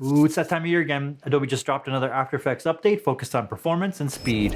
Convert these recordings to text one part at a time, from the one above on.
Ooh, it's that time of year again. Adobe just dropped another After Effects update focused on performance and speed.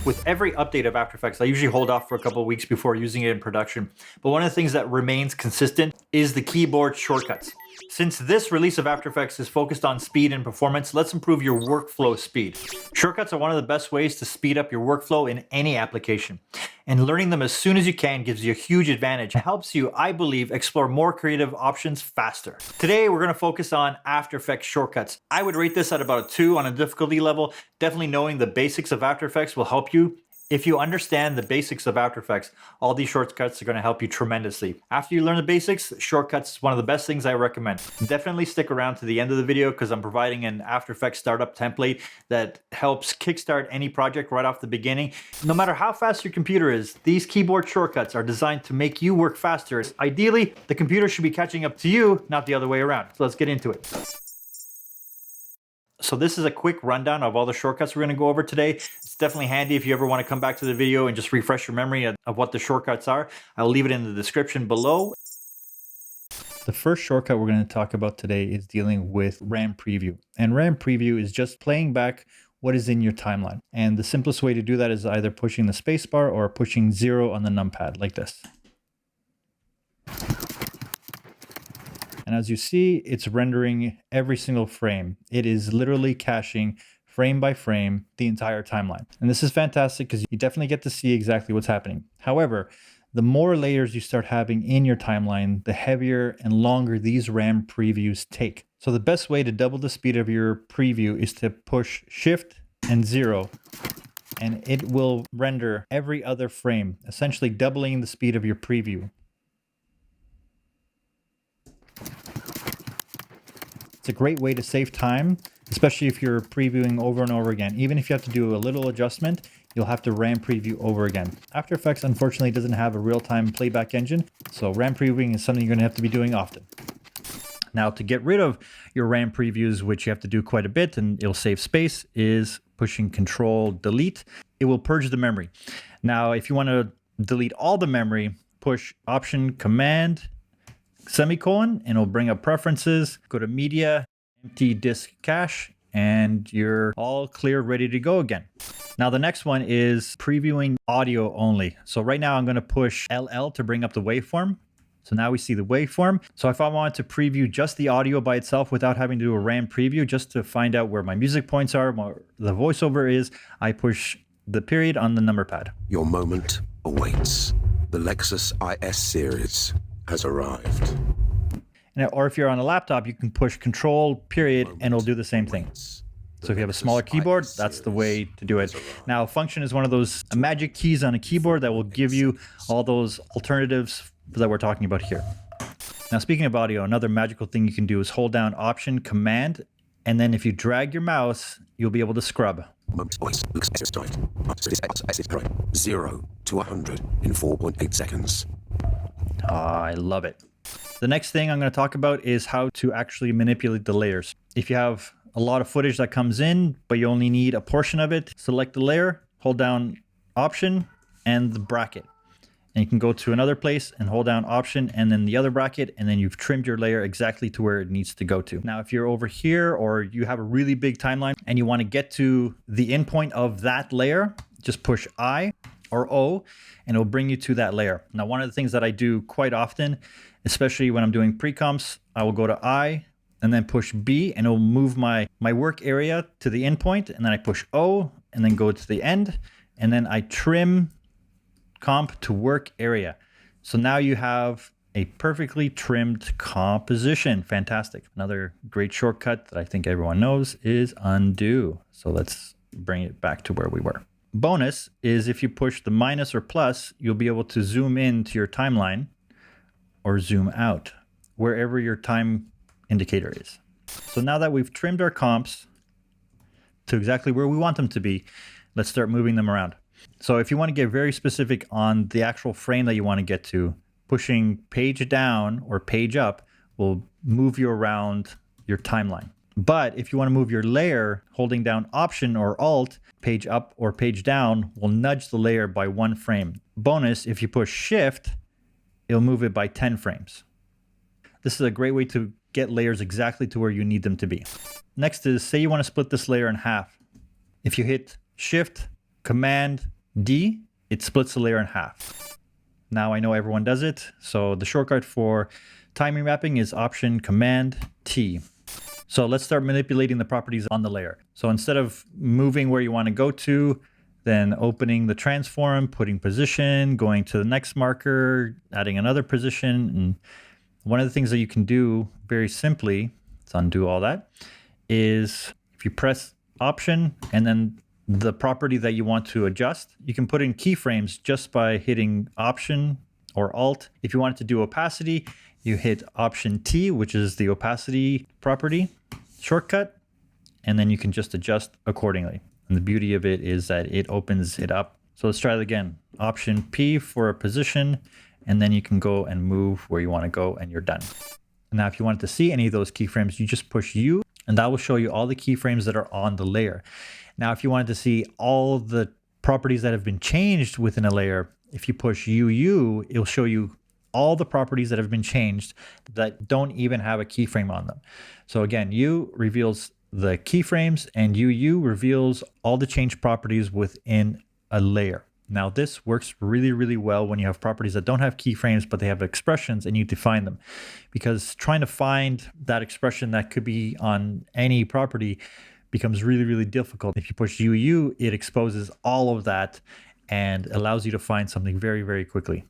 With every update of After Effects, I usually hold off for a couple of weeks before using it in production. But one of the things that remains consistent is the keyboard shortcuts. Since this release of After Effects is focused on speed and performance, let's improve your workflow speed. Shortcuts are one of the best ways to speed up your workflow in any application. And learning them as soon as you can gives you a huge advantage. It helps you, I believe, explore more creative options faster. Today, we're going to focus on After Effects shortcuts. I would rate this at about a 2 on a difficulty level. Definitely knowing the basics of After Effects will help you. If you understand the basics of After Effects, all these shortcuts are going to help you tremendously. After you learn the basics, shortcuts is one of the best things I recommend. Definitely stick around to the end of the video because I'm providing an After Effects startup template that helps kickstart any project right off the beginning. No matter how fast your computer is, these keyboard shortcuts are designed to make you work faster. Ideally, the computer should be catching up to you, not the other way around. So let's get into it. So this is a quick rundown of all the shortcuts we're going to go over today. It's definitely handy if you ever want to come back to the video and just refresh your memory of what the shortcuts are. I'll leave it in the description below. The first shortcut we're going to talk about today is dealing with RAM preview. And RAM preview is just playing back what is in your timeline. And the simplest way to do that is either pushing the spacebar or pushing 0 on the numpad like this. And as you see, it's rendering every single frame. It is literally caching frame by frame the entire timeline. And this is fantastic because you definitely get to see exactly what's happening. However, the more layers you start having in your timeline, the heavier and longer these RAM previews take. So the best way to double the speed of your preview is to push Shift and 0, and it will render every other frame, essentially doubling the speed of your preview. It's a great way to save time, especially if you're previewing over and over again. Even if you have to do a little adjustment, you'll have to RAM preview over again. After Effects, unfortunately, doesn't have a real-time playback engine, so RAM previewing is something you're going to have to be doing often. Now, to get rid of your RAM previews, which you have to do quite a bit, and it'll save space, is pushing Ctrl Delete. It will purge the memory. Now, if you want to delete all the memory, push Option Command semicolon, and it'll bring up preferences, go to media, empty disk cache, and you're all clear, ready to go again. Now the next one is previewing audio only. So right now I'm going to push LL to bring up the waveform. So now we see the waveform. So if I wanted to preview just the audio by itself without having to do a RAM preview, just to find out where my music points are, where the voiceover is, I push the period on the number pad. Your moment awaits. The Lexus IS series has arrived. Or if you're on a laptop, you can push Control period and it'll do the same thing. So if you have a smaller keyboard, that's the way to do it. Now, function is one of those magic keys on a keyboard that will give you all those alternatives that we're talking about here. Now, speaking of audio, another magical thing you can do is hold down Option Command, and then if you drag your mouse, you'll be able to scrub. 0 to 100 in 4.8 seconds. I love it. The next thing I'm going to talk about is how to actually manipulate the layers. If you have a lot of footage that comes in, but you only need a portion of it, select the layer, hold down Option and the bracket. And you can go to another place and hold down Option and then the other bracket, and then you've trimmed your layer exactly to where it needs to go to. Now, if you're over here or you have a really big timeline and you want to get to the endpoint of that layer, just push I or O, and it'll bring you to that layer. Now, one of the things that I do quite often, especially when I'm doing pre-comps, I will go to I and then push B, and it'll move my work area to the endpoint, and then I push O and then go to the end, and then I trim comp to work area. So now you have a perfectly trimmed composition. Fantastic. Another great shortcut that I think everyone knows is undo. So let's bring it back to where we were. Bonus is if you push the minus or plus, you'll be able to zoom in to your timeline or zoom out wherever your time indicator is. So now that we've trimmed our comps to exactly where we want them to be, let's start moving them around. So if you want to get very specific on the actual frame that you want to get to, pushing page down or page up will move you around your timeline. But if you want to move your layer, holding down Option or Alt, page up or page down will nudge the layer by 1 frame. Bonus, if you push Shift, it'll move it by 10 frames. This is a great way to get layers exactly to where you need them to be. Next is, say you want to split this layer in half. If you hit Shift, Command, D, it splits the layer in half. Now I know everyone does it, so the shortcut for time remapping is Option Command T. So let's start manipulating the properties on the layer. So instead of moving where you want to go to, then opening the transform, putting position, going to the next marker, adding another position. And one of the things that you can do very simply, let's undo all that, is if you press Option and then the property that you want to adjust, you can put in keyframes just by hitting Option or Alt. If you want it to do opacity, you hit Option T, which is the opacity property shortcut, and then you can just adjust accordingly. And the beauty of it is that it opens it up. So let's try it again. Option P for a position, and then you can go and move where you want to go and you're done. Now, if you wanted to see any of those keyframes, you just push U, and that will show you all the keyframes that are on the layer. Now, if you wanted to see all the properties that have been changed within a layer, if you push UU, it'll show you all the properties that have been changed that don't even have a keyframe on them. So again, U reveals the keyframes and UU reveals all the changed properties within a layer. Now, this works really, really well when you have properties that don't have keyframes, but they have expressions and you define them. Because trying to find that expression that could be on any property becomes really, really difficult. If you push UU, it exposes all of that and allows you to find something very, very quickly.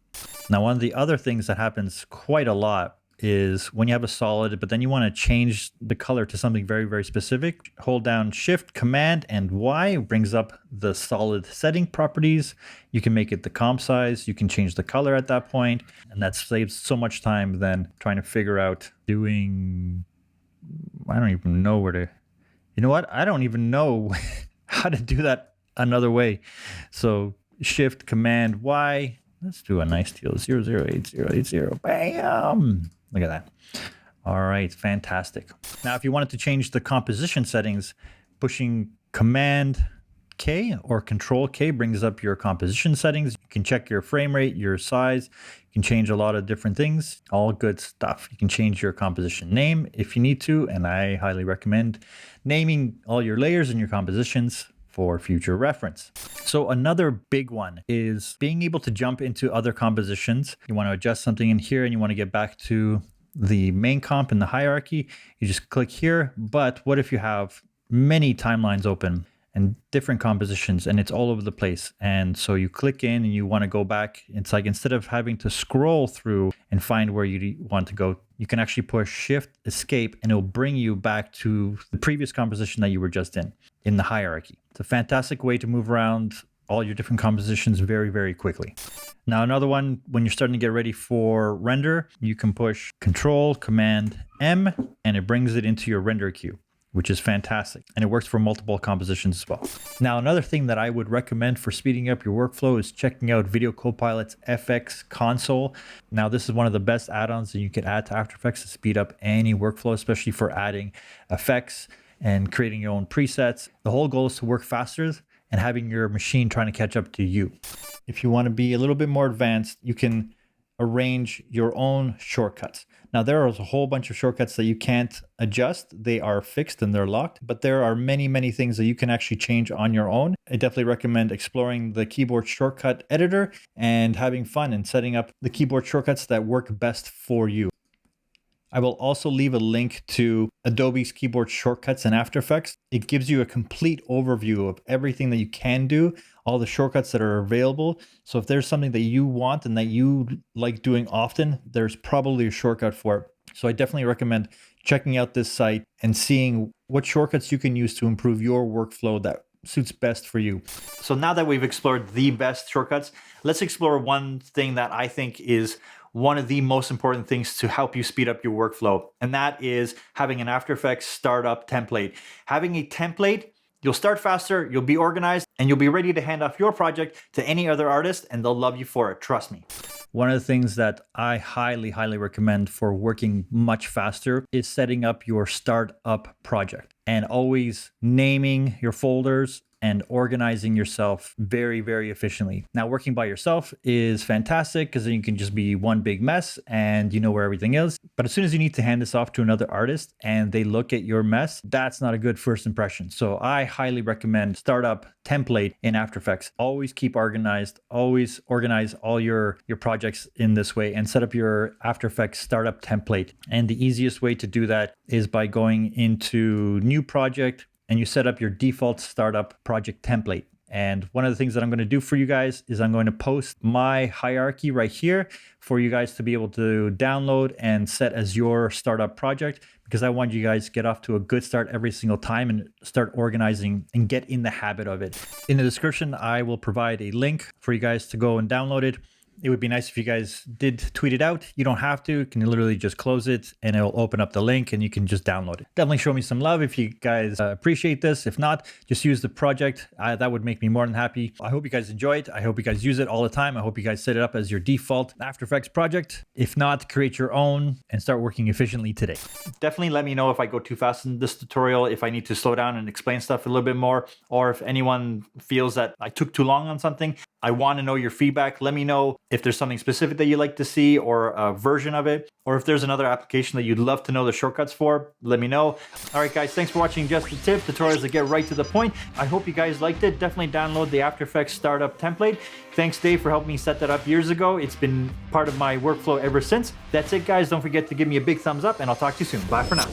Now, one of the other things that happens quite a lot is when you have a solid, but then you want to change the color to something very, very specific, hold down Shift, Command, and Y brings up the solid setting properties. You can make it the comp size. You can change the color at that point, and that saves so much time than trying to figure out doing, I don't even know where to, you know what? I don't even know how to do that another way. So Shift, Command, Y. Let's do a nice deal. 008080. Bam! Look at that. All right, fantastic. Now, if you wanted to change the composition settings, pushing Command K or Control K brings up your composition settings. You can check your frame rate, your size. You can change a lot of different things. All good stuff. You can change your composition name if you need to, and I highly recommend naming all your layers and your compositions for future reference. So another big one is being able to jump into other compositions. You want to adjust something in here and you want to get back to the main comp in the hierarchy. You just click here. But what if you have many timelines open and different compositions and it's all over the place? And so you click in and you want to go back. It's like instead of having to scroll through and find where you want to go, you can actually push Shift, Escape, and it'll bring you back to the previous composition that you were just in the hierarchy. It's a fantastic way to move around all your different compositions very, very quickly. Now, another one, when you're starting to get ready for render, you can push Control, Command, M, and it brings it into your render queue, which is fantastic. And it works for multiple compositions as well. Now, another thing that I would recommend for speeding up your workflow is checking out Video Copilot's FX console. Now, this is one of the best add-ons that you can add to After Effects to speed up any workflow, especially for adding effects and creating your own presets. The whole goal is to work faster and having your machine trying to catch up to you. If you want to be a little bit more advanced, you can arrange your own shortcuts. Now, there is a whole bunch of shortcuts that you can't adjust. They are fixed and they're locked, but there are many, many things that you can actually change on your own. I definitely recommend exploring the keyboard shortcut editor and having fun and setting up the keyboard shortcuts that work best for you. I will also leave a link to Adobe's keyboard shortcuts in After Effects. It gives you a complete overview of everything that you can do, all the shortcuts that are available. So if there's something that you want and that you like doing often, there's probably a shortcut for it. So I definitely recommend checking out this site and seeing what shortcuts you can use to improve your workflow that suits best for you. So now that we've explored the best shortcuts, let's explore one thing that I think is one of the most important things to help you speed up your workflow, and that is having an After Effects startup template. Having a template, you'll start faster, you'll be organized, and you'll be ready to hand off your project to any other artist, and they'll love you for it, trust me. One of the things that I highly, highly recommend for working much faster is setting up your startup project and always naming your folders and organizing yourself very, very efficiently. Now, working by yourself is fantastic because then you can just be one big mess and you know where everything is. But as soon as you need to hand this off to another artist and they look at your mess, that's not a good first impression. So I highly recommend startup template in After Effects. Always keep organized, always organize all your projects in this way and set up your After Effects startup template. And the easiest way to do that is by going into new project and you set up your default startup project template. And one of the things that I'm going to do for you guys is I'm going to post my hierarchy right here for you guys to be able to download and set as your startup project, because I want you guys to get off to a good start every single time and start organizing and get in the habit of it. In the description, I will provide a link for you guys to go and download it. It would be nice if you guys did tweet it out. You don't have to. You can literally just close it and it'll open up the link and you can just download it. Definitely show me some love if you guys appreciate this. If not, just use the project. That would make me more than happy. I hope you guys enjoy it. I hope you guys use it all the time. I hope you guys set it up as your default After Effects project. If not, create your own and start working efficiently today. Definitely let me know if I go too fast in this tutorial, if I need to slow down and explain stuff a little bit more, or if anyone feels that I took too long on something. I want to know your feedback. Let me know if there's something specific that you'd like to see or a version of it, or if there's another application that you'd love to know the shortcuts for, let me know. All right, guys, thanks for watching Just a Tip, tutorials that get right to the point. I hope you guys liked it. Definitely download the After Effects startup template. Thanks, Dave, for helping me set that up years ago. It's been part of my workflow ever since. That's it, guys. Don't forget to give me a big thumbs up, and I'll talk to you soon. Bye for now.